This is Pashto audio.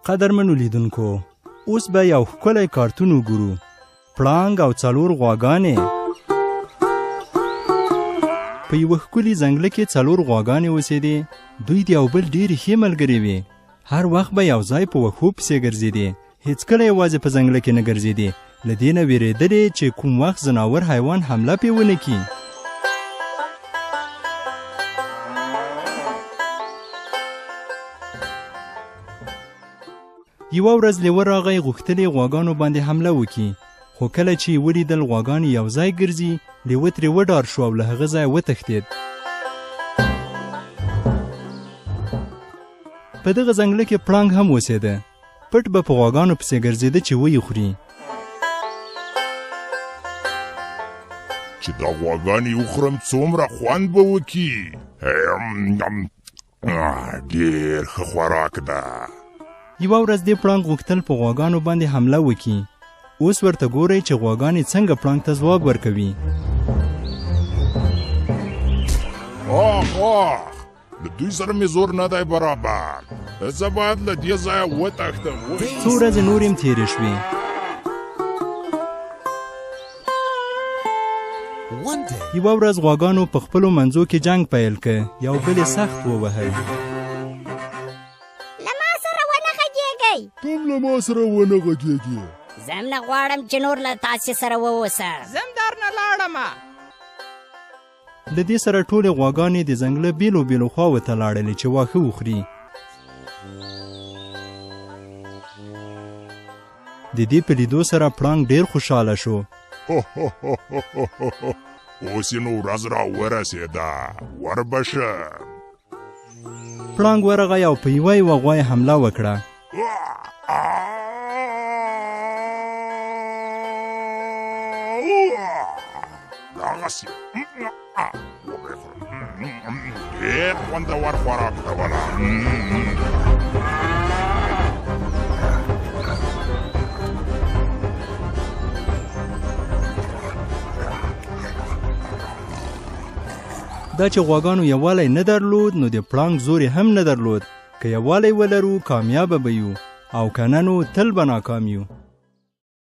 قدرمنو لیدونکو، اوس به یو ښکلی کارتون وګورو. پړانګ او 4 غواګانې. په یوه ښکلي ځنګله کې 4 غواګانې اوسېدې. دوی د یو بل ډېرې ښې ملګرې وې. هر وخت به یو ځای په وښو پسې ګرځېدې. هېڅکله یوازې په ځنګله کې نه ګرځېدې. له دې نه وېرېدلې چې کوم وخت ځناور حیوان حمله پې ونه کړي. یوه ورځ لیوه راغی، غوښتلې غواګانو باندې حمله وکړي. خو کله چې یې ولیدل غواګانې یو ځای ګرځي، لیوه ترې وډار شو او له هغه ځایه وتښتېد. په دغه ځنګله کې پړانګ هم اوسېده. پټ به په غواګانو پسې ګرځېده چې ویې خوري. چې دا غواګانې وخورم څومره خوند به وکړي. ډېر ښه خوراک ده. یوه ورځ دې پړانګ غوښتل په غواګانو باندې حمله وکړي. اوس ورته ګورئ چې غواګانې څنګه پړانګ ته ځواب ورکوي. د دوی سره مې زور نه دی برابر. زه باید له دې ځایه وتښتم. څو ورځې نورې هم تېرې شوې. یوه ورځ غواګانو په خپلو منځو کې جنګ پیل کړ. یو بل یې سخت ووهل. تم له ما سره ونه غږېږې. زه هم نه غواړم چې نور له تاسې سره ووسم. زه هم درنه لاړمه. له دې سره ټولې غواګانې د ځنګله بیلو بیلو خواو ته لاړلې چې واښه وخوري. د دې په لیدو سره پړانګ ډېر خوشحاله شو. اوس یې نو ورځ را ورسېده. وربشم. پړانګ ورغی او په یوه غوا یې حمله وکړه. دغسې ډېر خوندور خوراک کوله. دا چې غواګانو یووالی نه درلود، نو د پړانګ زور هم نه درلود. که یووالی ولرو کامیابه به یو، او که نه نو تل به ناکام یو.